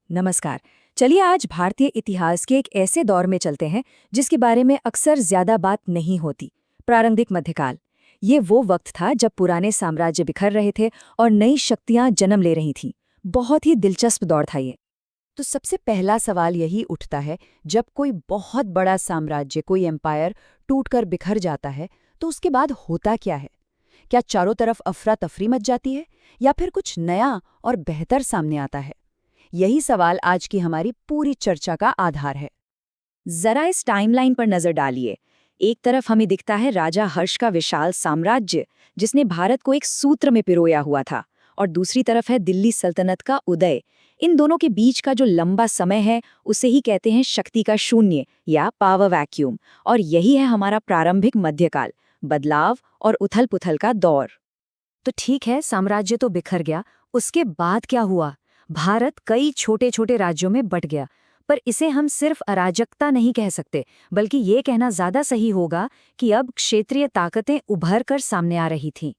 नमस्कार। चलिए आज भारतीय इतिहास के एक ऐसे दौर में चलते हैं जिसके बारे में अक्सर ज्यादा बात नहीं होती। प्रारंभिक मध्यकाल। ये वो वक्त था जब पुराने साम्राज्य बिखर रहे थे और नई शक्तियां जन्म ले रही थीं। बहुत ही दिलचस्प दौर था ये। तो सबसे पहला सवाल यही उठता है, जब कोई बहुत बड़ा साम्राज्य, कोई एम्पायर टूटकर बिखर जाता है तो उसके बाद होता क्या है? क्या चारों तरफ अफरा तफरी मच जाती है या फिर कुछ नया और बेहतर सामने आता है? यही सवाल आज की हमारी पूरी चर्चा का आधार है। जरा इस टाइमलाइन पर नजर डालिए। एक तरफ हमें दिखता है राजा हर्ष का विशाल साम्राज्य जिसने भारत को एक सूत्र में पिरोया हुआ था, और दूसरी तरफ है दिल्ली सल्तनत का उदय। इन दोनों के बीच का जो लंबा समय है उसे ही कहते हैं शक्ति का शून्य या पावर वैक्यूम। और यही है हमारा प्रारंभिक मध्यकाल, बदलाव और उथल-पुथल का दौर। तो ठीक है, साम्राज्य तो बिखर गया, उसके बाद क्या हुआ? भारत कई छोटे छोटे राज्यों में बंट गया, पर इसे हम सिर्फ अराजकता नहीं कह सकते, बल्कि ये कहना ज्यादा सही होगा कि अब क्षेत्रीय ताकतें उभर कर सामने आ रही थीं।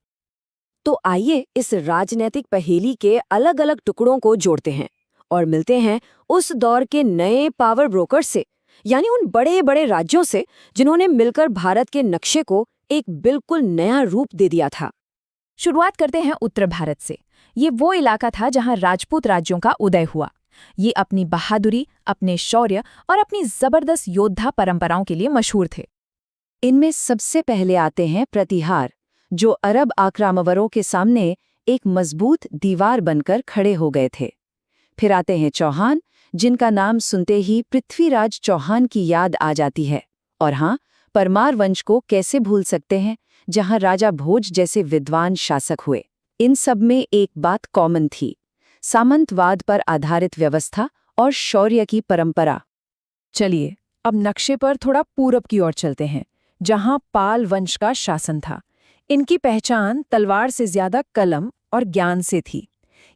तो आइए इस राजनीतिक पहेली के अलग अलग टुकड़ों को जोड़ते हैं और मिलते हैं उस दौर के नए पावर ब्रोकर से, यानी उन बड़े बड़े राज्यों से जिन्होंने मिलकर भारत के नक्शे को एक बिल्कुल नया रूप दे दिया था। शुरुआत करते हैं उत्तर भारत से। ये वो इलाका था जहां राजपूत राज्यों का उदय हुआ। ये अपनी बहादुरी, अपने शौर्य और अपनी जबरदस्त योद्धा परंपराओं के लिए मशहूर थे। इनमें सबसे पहले आते हैं प्रतिहार, जो अरब आक्रामवरों के सामने एक मजबूत दीवार बनकर खड़े हो गए थे। फिर आते हैं चौहान, जिनका नाम सुनते ही पृथ्वीराज चौहान की याद आ जाती है। और हाँ, परमार वंश को कैसे भूल सकते हैं, जहां राजा भोज जैसे विद्वान शासक हुए। इन सब में एक बात कॉमन थी, सामंतवाद पर आधारित व्यवस्था और शौर्य की परंपरा। चलिए अब नक्शे पर थोड़ा पूरब की ओर चलते हैं, जहां पाल वंश का शासन था। इनकी पहचान तलवार से ज्यादा कलम और ज्ञान से थी।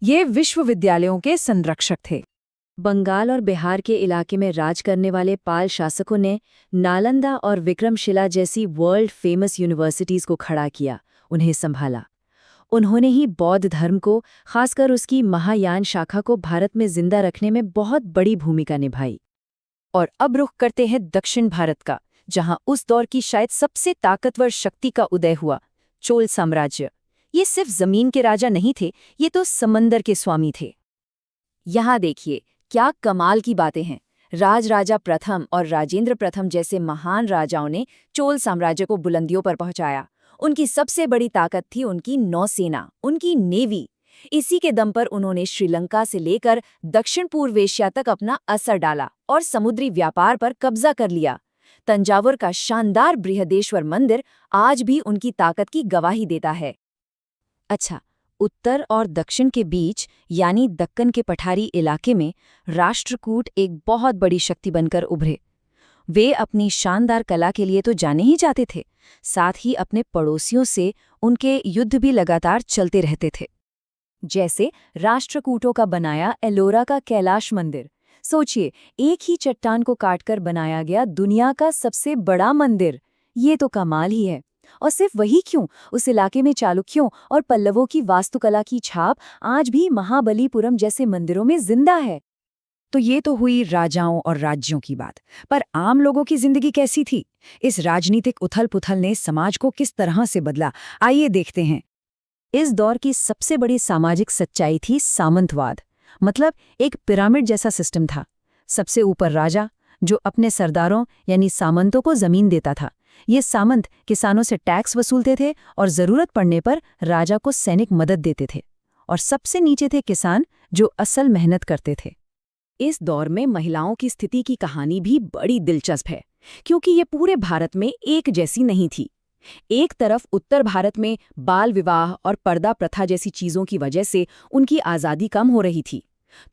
ये विश्वविद्यालयों के संरक्षक थे। बंगाल और बिहार के इलाके में राज करने वाले पाल शासकों ने नालंदा और विक्रमशिला जैसी वर्ल्ड फेमस यूनिवर्सिटीज को खड़ा किया, उन्हें संभाला। उन्होंने ही बौद्ध धर्म को, खासकर उसकी महायान शाखा को भारत में जिंदा रखने में बहुत बड़ी भूमिका निभाई। और अब रुख करते हैं दक्षिण भारत का, जहां उस दौर की शायद सबसे ताकतवर शक्ति का उदय हुआ, चोल साम्राज्य। ये सिर्फ जमीन के राजा नहीं थे, ये तो समंदर के स्वामी थे। यहाँ देखिए क्या कमाल की बातें हैं। राजराजा प्रथम और राजेंद्र प्रथम जैसे महान राजाओं ने चोल साम्राज्य को बुलंदियों पर पहुंचाया। उनकी सबसे बड़ी ताकत थी उनकी नौसेना, उनकी नेवी। इसी के दम पर उन्होंने श्रीलंका से लेकर दक्षिण पूर्व एशिया तक अपना असर डाला और समुद्री व्यापार पर कब्जा कर लिया। तंजावुर का शानदार बृहदेश्वर मंदिर आज भी उनकी ताकत की गवाही देता है। अच्छा, उत्तर और दक्षिण के बीच यानी दक्कन के पठारी इलाके में राष्ट्रकूट एक बहुत बड़ी शक्ति बनकर उभरे। वे अपनी शानदार कला के लिए तो जाने ही जाते थे, साथ ही अपने पड़ोसियों से उनके युद्ध भी लगातार चलते रहते थे। जैसे राष्ट्रकूटों का बनाया एलोरा का कैलाश मंदिर। सोचिए, एक ही चट्टान को काटकर बनाया गया दुनिया का सबसे बड़ा मंदिर। ये तो कमाल ही है। और सिर्फ वही क्यों, उस इलाके में चालुक्यों और पल्लवों की वास्तुकला की छाप आज भी महाबलीपुरम जैसे मंदिरों में जिंदा है। तो ये तो हुई राजाओं और राज्यों की बात, पर आम लोगों की जिंदगी कैसी थी? इस राजनीतिक उथल-पुथल ने समाज को किस तरह से बदला, आइए देखते हैं। इस दौर की सबसे बड़ी सामाजिक सच्चाई थी सामंतवाद। मतलब एक पिरामिड जैसा सिस्टम था। सबसे ऊपर राजा, जो अपने सरदारों यानी सामंतों को जमीन देता था। ये सामंत किसानों से टैक्स वसूलते थे और जरूरत पड़ने पर राजा को सैनिक मदद देते थे। और सबसे नीचे थे किसान, जो असल मेहनत करते थे। इस दौर में महिलाओं की स्थिति की कहानी भी बड़ी दिलचस्प है, क्योंकि ये पूरे भारत में एक जैसी नहीं थी। एक तरफ उत्तर भारत में बाल विवाह और पर्दा प्रथा जैसी चीजों की वजह से उनकी आज़ादी कम हो रही थी,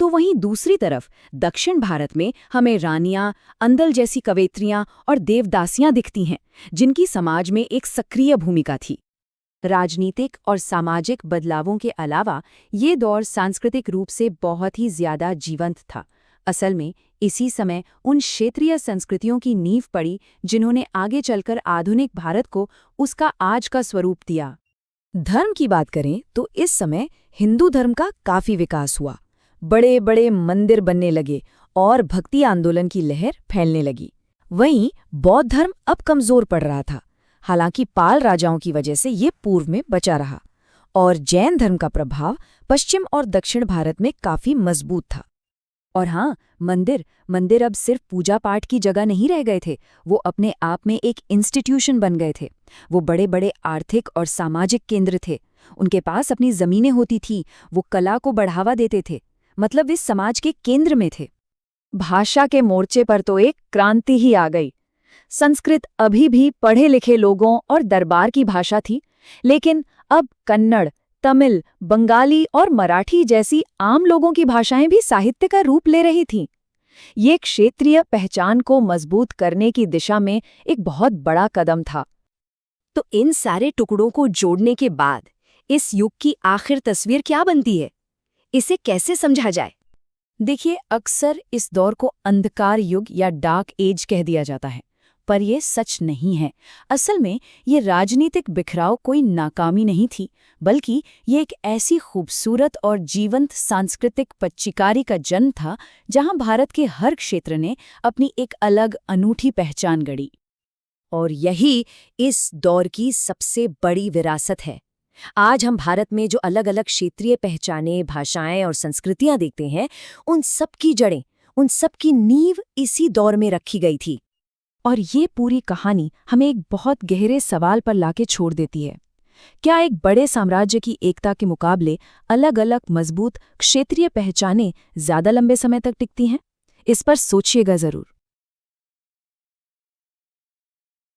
तो वहीं दूसरी तरफ दक्षिण भारत में हमें रानियां, अंदल जैसी कवयित्रियां और देवदासियां दिखती हैं, जिनकी समाज में एक सक्रिय भूमिका थी। राजनीतिक और सामाजिक बदलावों के अलावा ये दौर सांस्कृतिक रूप से बहुत ही ज्यादा जीवंत था। असल में इसी समय उन क्षेत्रीय संस्कृतियों की नींव पड़ी जिन्होंने आगे चलकर आधुनिक भारत को उसका आज का स्वरूप दिया। धर्म की बात करें तो इस समय हिंदू धर्म का काफी विकास हुआ। बड़े बड़े मंदिर बनने लगे और भक्ति आंदोलन की लहर फैलने लगी। वहीं बौद्ध धर्म अब कमजोर पड़ रहा था, हालांकि पाल राजाओं की वजह से ये पूर्व में बचा रहा, और जैन धर्म का प्रभाव पश्चिम और दक्षिण भारत में काफी मजबूत था। और हाँ, मंदिर अब सिर्फ पूजा पाठ की जगह नहीं रह गए थे, वो अपने आप में एक इंस्टीट्यूशन बन गए थे। वो बड़े बड़े आर्थिक और सामाजिक केंद्र थे। उनके पास अपनी जमीनें होती थी, वो कला को बढ़ावा देते थे, मतलब वे समाज के केंद्र में थे। भाषा के मोर्चे पर तो एक क्रांति ही आ गई। संस्कृत अभी भी पढ़े लिखे लोगों और दरबार की भाषा थी, लेकिन अब कन्नड़, तमिल, बंगाली और मराठी जैसी आम लोगों की भाषाएं भी साहित्य का रूप ले रही थीं। ये क्षेत्रीय पहचान को मजबूत करने की दिशा में एक बहुत बड़ा कदम था। तो इन सारे टुकड़ों को जोड़ने के बाद इस युग की आखिर तस्वीर क्या बनती है? इसे कैसे समझा जाए? देखिए, अक्सर इस दौर को अंधकार युग या डार्क एज कह दिया जाता है, पर यह सच नहीं है। असल में ये राजनीतिक बिखराव कोई नाकामी नहीं थी, बल्कि ये एक ऐसी खूबसूरत और जीवंत सांस्कृतिक पच्चीकारी का जन्म था जहां भारत के हर क्षेत्र ने अपनी एक अलग अनूठी पहचान गढ़ी। और यही इस दौर की सबसे बड़ी विरासत है। आज हम भारत में जो अलग अलग क्षेत्रीय पहचानें, भाषाएं और संस्कृतियां देखते हैं, उन सब की जड़ें, उन सब की नींव इसी दौर में रखी गई थी। और ये पूरी कहानी हमें एक बहुत गहरे सवाल पर लाके छोड़ देती है। क्या एक बड़े साम्राज्य की एकता के मुकाबले अलग अलग मजबूत क्षेत्रीय पहचानें ज्यादा लंबे समय तक टिकती हैं? इस पर सोचिएगा जरूर।